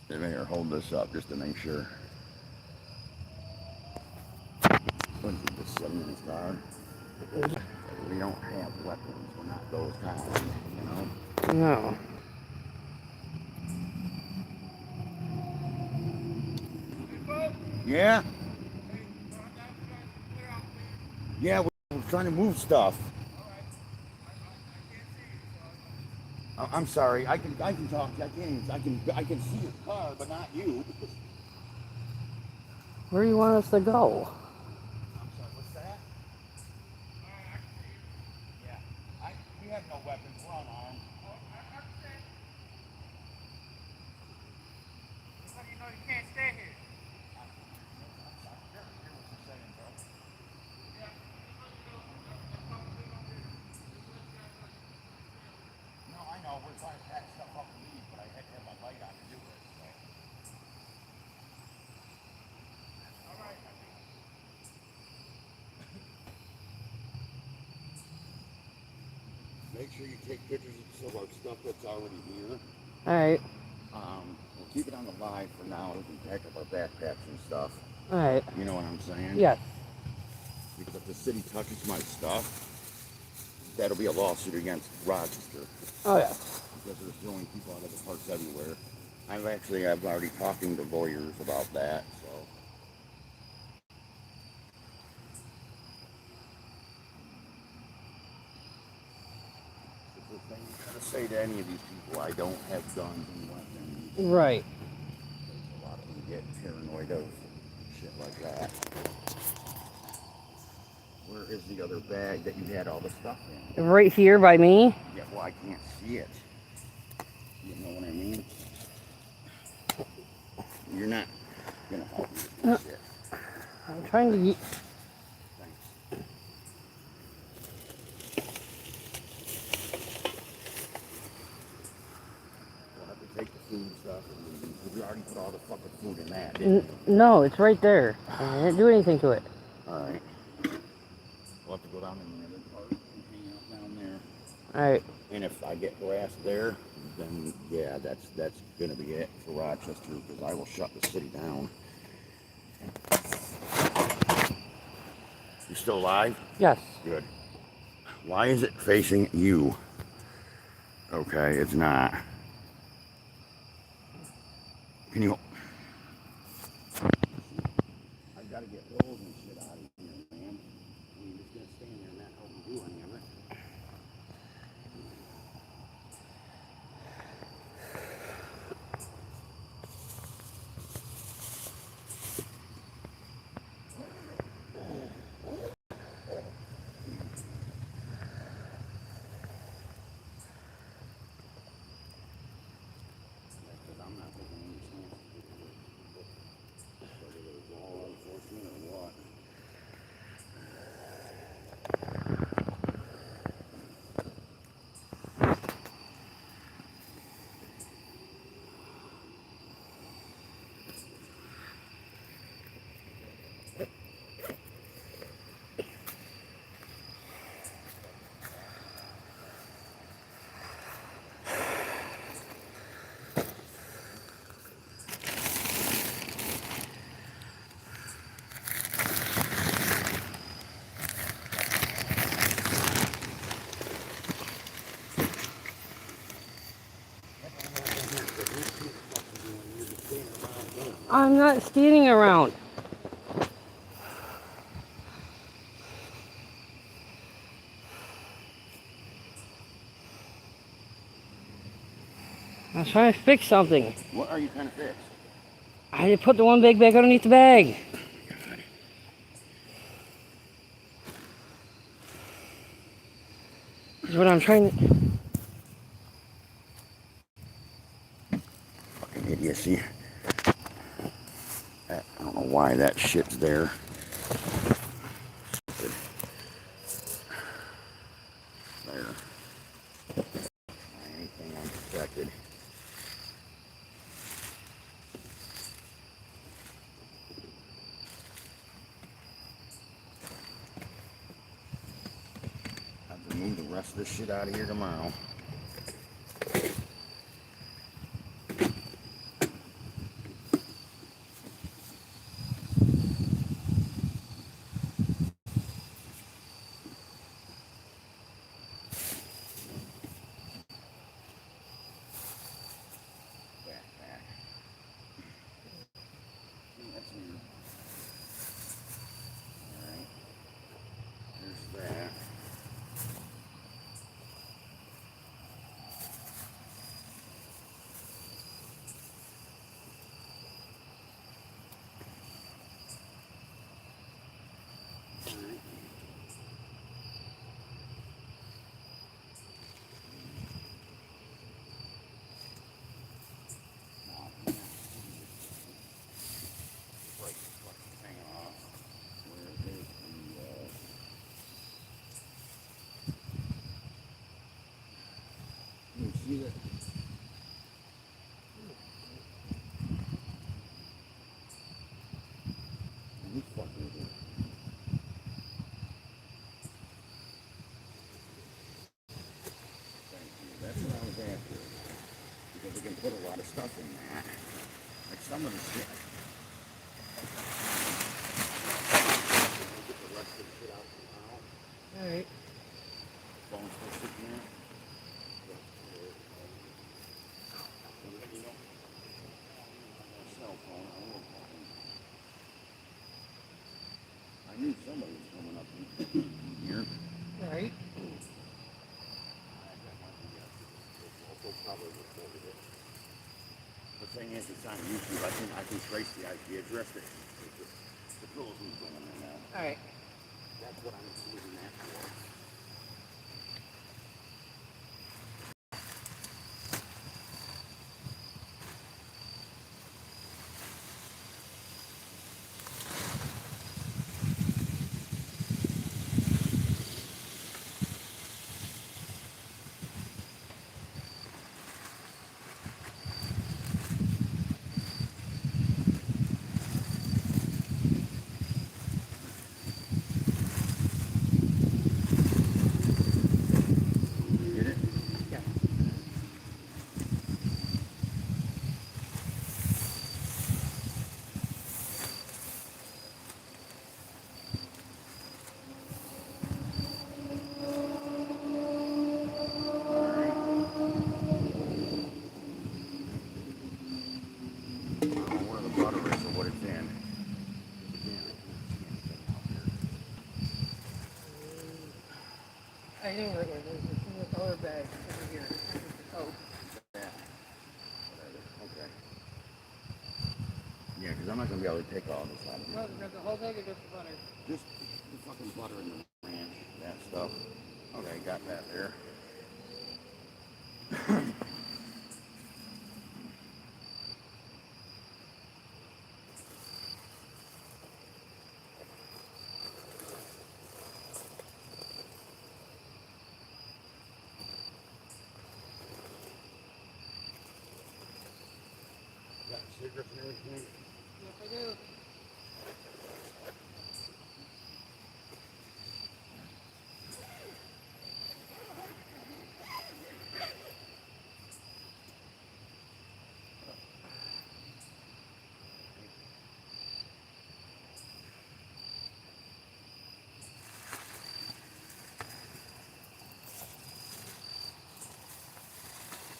Here, hold this up just to make sure. What is it, just sitting in his car? We don't have weapons. We're not those kinds, you know? No. Yeah? Yeah, we're trying to move stuff. I'm sorry. I can talk. I can see your car, but not you. Where do you want us to go? I'm sorry. What's that? Yeah. We have no weapons. We're unarmed. You know you can't stay here. No, I know. We're trying to pack stuff up and leave, but I had to have my light on to do it. So. Make sure you take pictures of our stuff that's already here. Alright. We'll keep it on the live for now. We can pack up our backpacks and stuff. Alright. You know what I'm saying? Yes. Because if the city touches my stuff, that'll be a lawsuit against Rochester. Oh, yeah. Because they're throwing people out of the parks everywhere. I've already talking to lawyers about that, so. The thing I'm gonna say to any of these people, I don't have guns and weapons. Right. A lot of them get paranoid of shit like that. Where is the other bag that you had all the stuff in? Right here by me? Yeah, well, I can't see it. You know what I mean? You're not gonna help me with this shit. I'm trying to... Thanks. We'll have to take the food stuff and leave. We already put all the fucking food in that, didn't we? No, it's right there. I didn't do anything to it. Alright. We'll have to go down in the other part and hang out down there. Alright. And if I get harassed there, then yeah, that's gonna be it for Rochester, because I will shut the city down. You still alive? Yes. Good. Why is it facing you? Okay, it's not. Can you? I gotta get rolls and shit out of here, man. You're just gonna stand there and not help me do any of it. Because I'm not taking any chances. Whether there's law enforcement or what. I'm not standing around. I was trying to fix something. What are you trying to fix? I put the one bag back underneath the bag. Is what I'm trying to... Fucking idiocy. I don't know why that shit's there. There. Anything unprotected. I have to move the rest of this shit out of here tomorrow. can put a lot of stuff in that. Like some of the shit. Get the rest of the shit out now. Alright. Phone's still sitting there. Cell phone. I knew somebody was coming up here. Alright. The thing is, it's on YouTube. I can trace the IP address that the girl who's going there now. Alright. That's what I'm using that for. Get it? Yeah. I don't know where the butter is or what it's in. Again, I can't see anything out there. I know where it is. It's in the color bag over here. Oh. Yeah. Whatever. Okay. Yeah, because I'm not going to be able to take all this out of Well, here. got the whole bag or just the butter? Just the fucking butter and the ranch, that stuff. Okay, got that there. Got cigarettes and everything? Yes, I do.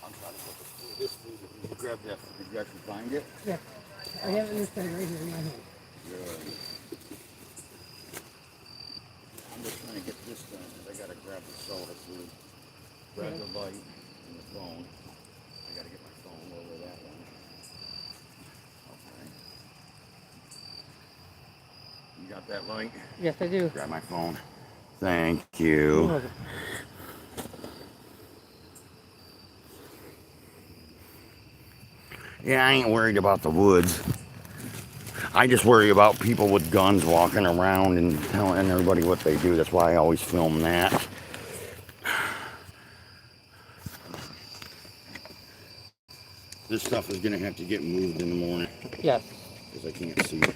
I'm trying to put this food. Did you grab that? Did you actually find it? Yeah. I have it in this bag right here in my hand. Good. I'm just trying to get this done because I got to grab the soda food, grab the light and the phone. I got to get my phone over that one. Okay. You got that light? Yes, I do. Grab my phone. Thank you. Yeah, I ain't worried about the woods. I just worry about people with guns walking around and telling everybody what they do. That's why I always film that. This stuff is gonna have to get moved in the morning Yes. because I can't see it.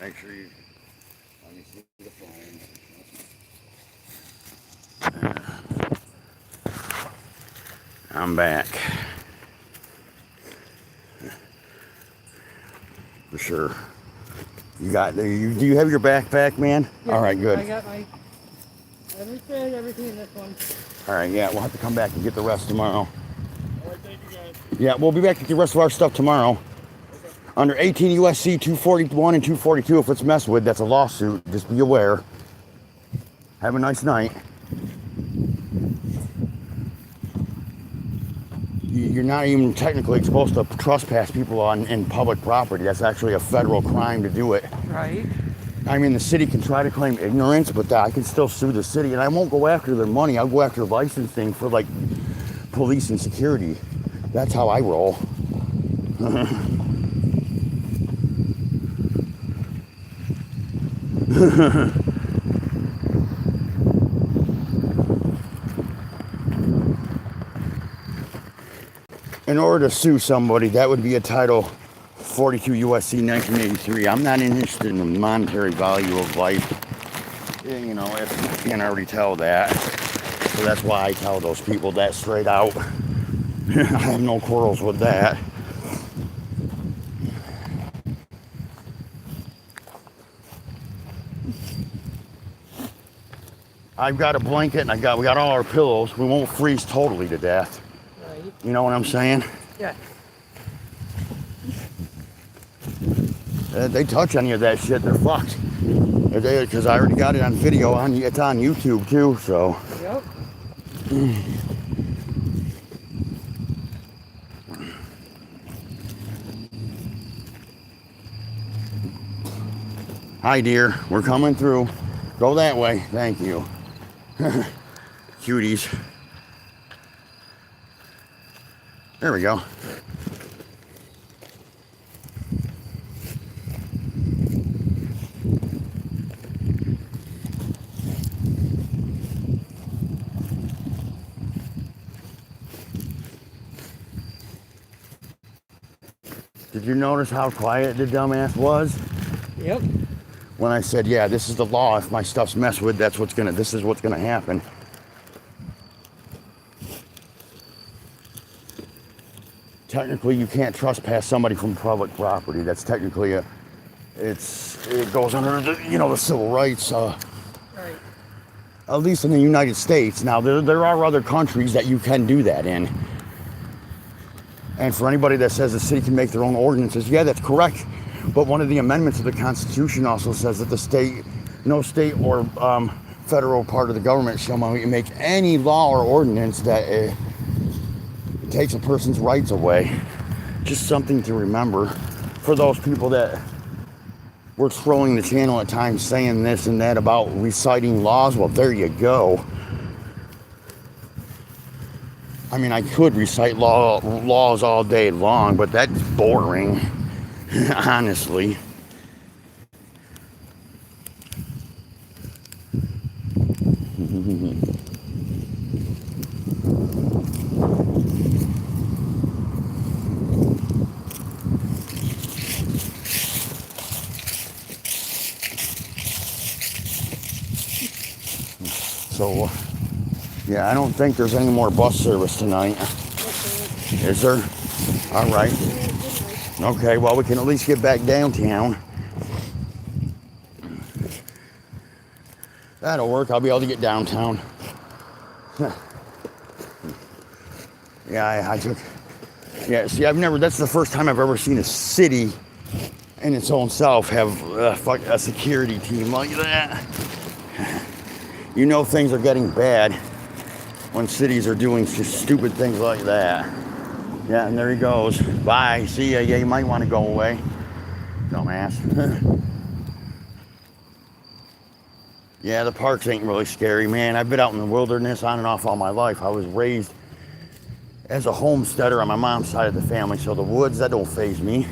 Make sure you let me see the phone. I'm back. For sure. You got do you have your backpack, man? Yeah, All right, good. I got my everything in this one. All right, yeah, we'll have to come back and get the rest tomorrow. All right, thank you guys. Yeah, we'll be back to get the rest of our stuff tomorrow. Under 18 USC 241 and 242, if it's messed with, that's a lawsuit. Just be aware. Have a nice night. You're not even technically supposed to trespass people on in public property. That's actually a federal crime to do it. Right. I mean, the city can try to claim ignorance, but I can still sue the city, and I won't go after their money. I'll go after licensing for like police and security. That's how I roll. In order to sue somebody, that would be a Title 42 USC 1983. I'm not interested in the monetary value of life. You know, if you can't already tell that. So that's why I tell those people that straight out. I have no quarrels with that. I've got a blanket and we got all our pillows. We won't freeze totally to death. Right. You know what I'm saying? Yeah. They touch any of that shit, they're fucked. Because I already got it on video. It's on YouTube too, so. Yep. Hi, dear. We're coming through. Go that way. Thank you. Cuties. There we go. Did you notice how quiet the dumbass was? Yep. When I said, yeah, this is the law. If my stuff's messed with, this is what's gonna happen. Technically, you can't trespass somebody from public property. That's technically it goes under the civil rights. Right. At least in the United States. Now, there are other countries that you can do that in. And for anybody that says the city can make their own ordinances, yeah, that's correct. But one of the amendments of the Constitution also says that no state or federal part of the government shall make any law or ordinance that takes a person's rights away. Just something to remember for those people that were trolling the channel at times saying this and that about reciting laws. Well, there you go. I mean, I could recite laws all day long, but that's boring, honestly. So, yeah, I don't think there's any more bus service tonight. Is there? All right. Okay, well, we can at least get back downtown. That'll work. I'll be able to get downtown. Yeah, I took... Yeah, see, that's the first time I've ever seen a city in its own self have a security team like that. You know things are getting bad when cities are doing stupid things like that. Yeah, and there he goes. Bye. See ya. Yeah, you might want to go away. Dumbass. Yeah, the parks ain't really scary, man. I've been out in the wilderness on and off all my life. I was raised as a homesteader on my mom's side of the family, so the woods, that don't faze me.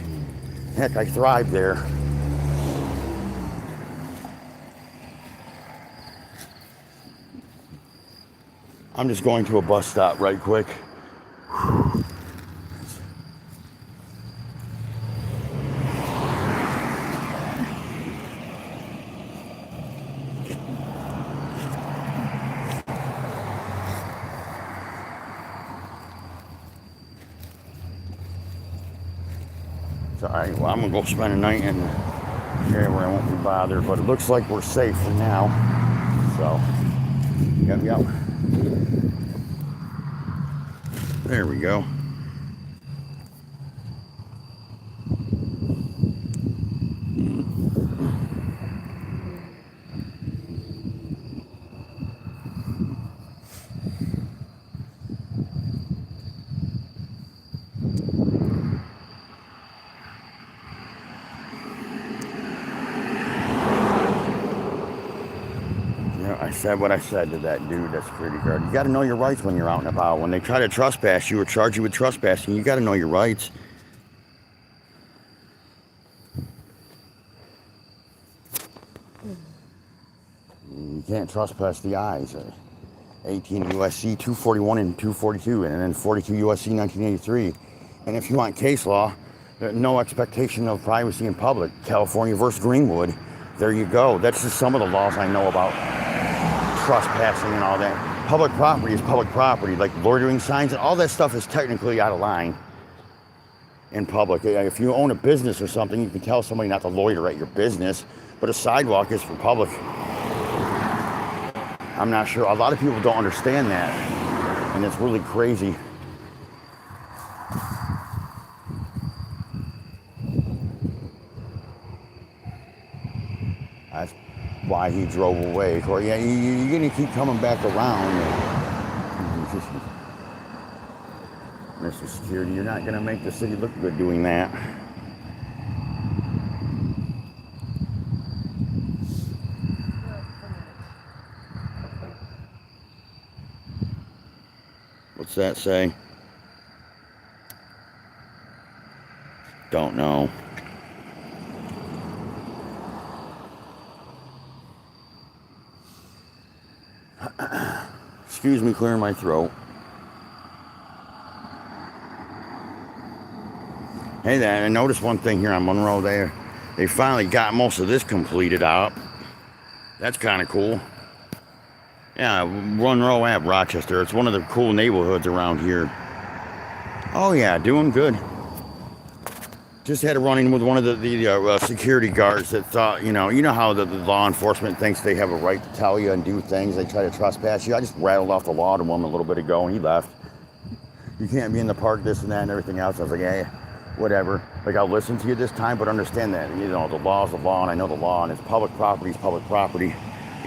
Heck, I thrive there. I'm just going to a bus stop right quick. It's all right. Well, I'm gonna go spend a night in an area where I won't be bothered, but it looks like we're safe for now. So, yep. There we go. I said what I said to that dude, that security guard. You got to know your rights when you're out and about. When they try to trespass you or charge you with trespassing, you got to know your rights. You can't trespass the eyes. 18 USC 241 and 242, and then 42 USC 1983. And if you want case law, No expectation of privacy in public. California versus Greenwood. There you go. That's just some of the laws I know about trespassing and all that. Public property is public property. Like loitering signs and all that stuff is technically out of line in public. If you own a business or something, you can tell somebody not to loiter at your business, but a sidewalk is for public. I'm not sure. A lot of people don't understand that, and it's really crazy. That's why he drove away. Corey, yeah, you're gonna keep coming back around. Mr. Security, you're not gonna make the city look good doing that. What's that say? Don't know. Excuse me, clearing my throat. Hey, I noticed one thing here on Monroe there. They finally got most of this completed up. That's kind of cool. Yeah, Monroe Ave, Rochester. It's one of the cool neighborhoods around here. Oh yeah, doing good. Just had a run-in with one of the security guards that thought, you know how the law enforcement thinks they have a right to tell you and do things. They try to trespass you. I just rattled off the law to him a little bit ago, and he left. You can't be in the park, this and that, and everything else. I was like, hey, whatever. Like, I'll listen to you this time, but understand that, the law is the law, and I know the law, and it's public property is public property.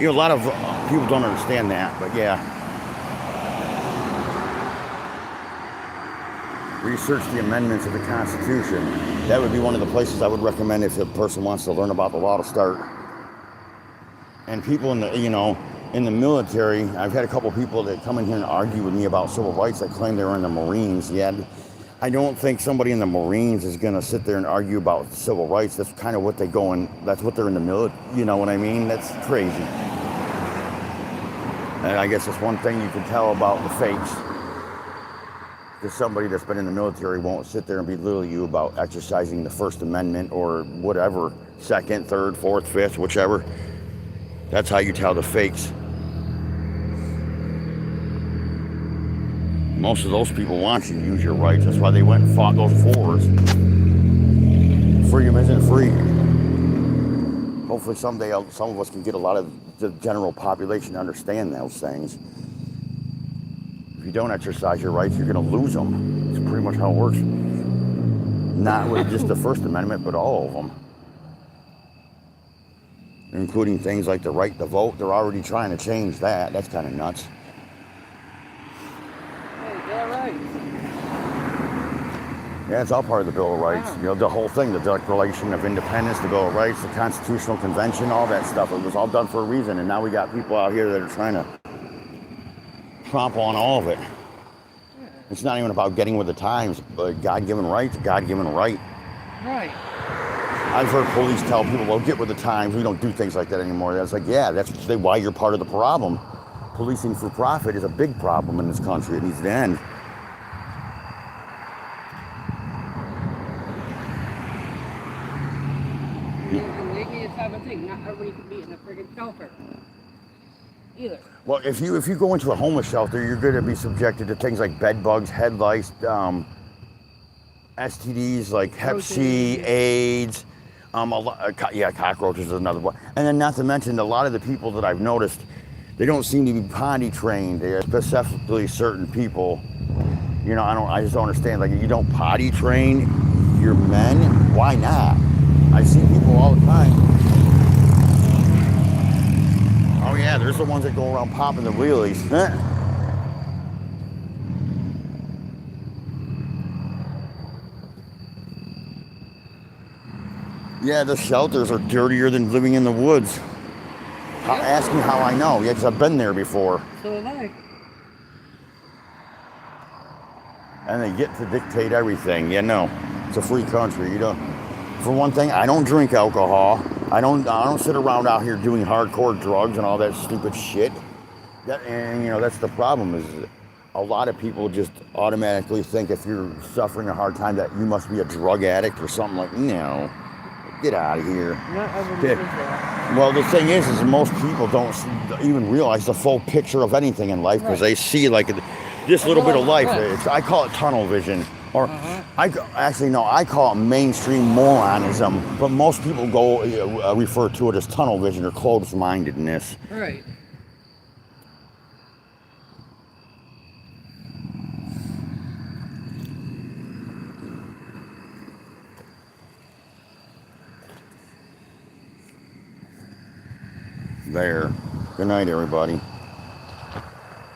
A lot of people don't understand that, but yeah. Research the amendments of the Constitution. That would be one of the places I would recommend if a person wants to learn about the law to start. And people in the military, I've had a couple people that come in here and argue with me about civil rights that claim they were in the Marines. Yeah, I don't think somebody in the Marines is going to sit there and argue about civil rights. That's kind of what that's what they're in the military. You know what I mean? That's crazy. And I guess that's one thing you can tell about the fakes. Because somebody that's been in the military won't sit there and belittle you about exercising the First Amendment or whatever, second, third, fourth, fifth, whichever. That's how you tell the fakes. Most of those people want you to use your rights. That's why they went and fought those wars. Freedom isn't free. Hopefully someday some of us can get a lot of the general population to understand those things. If you don't exercise your rights, you're going to lose them. It's pretty much how it works. Not with just the First Amendment, but all of them. Including things like the right to vote. They're already trying to change that. That's kind of nuts. Hey, Bill of Rights. Yeah, it's all part of the Bill of Rights. The whole thing, the Declaration of Independence, the Bill of Rights, the Constitutional Convention, all that stuff. It was all done for a reason. And now we got people out here that are trying to trample on all of it. It's not even about getting with the times, but God-given rights, God-given right. Right. I've heard police tell people, well, get with the times. We don't do things like that anymore. That's like, yeah, that's why you're part of the problem. Policing for profit is a big problem in this country. It needs to end. And they need to have a thing. Not everybody can be in a friggin' shelter. Either. Well, if you go into a homeless shelter, you're going to be subjected to things like bed bugs, head lice, STDs like Hep C, AIDS, cockroaches is another one. And then not to mention, a lot of the people that I've noticed, they don't seem to be potty trained. They're specifically certain people. I just don't understand. Like, you don't potty train your men? Why not? I see people all the time. Oh yeah, there's the ones that go around popping the wheelies. Yeah, the shelters are dirtier than living in the woods. Ask me how I know. Yeah, because I've been there before. So have I. And they get to dictate everything. It's a free country. For one thing, I don't drink alcohol. I don't sit around out here doing hardcore drugs and all that stupid shit. That's the problem is a lot of people just automatically think if you're suffering a hard time that you must be a drug addict or something like, no, get out of here. Not everyone Yeah. is that. Well, the thing is most people don't even realize the full picture of anything in life because Right. they see like this little bit of life. Right. I call it tunnel vision, or I call it mainstream moronism. But most people refer to it as tunnel vision or closed-mindedness. Right. There. Good night, everybody.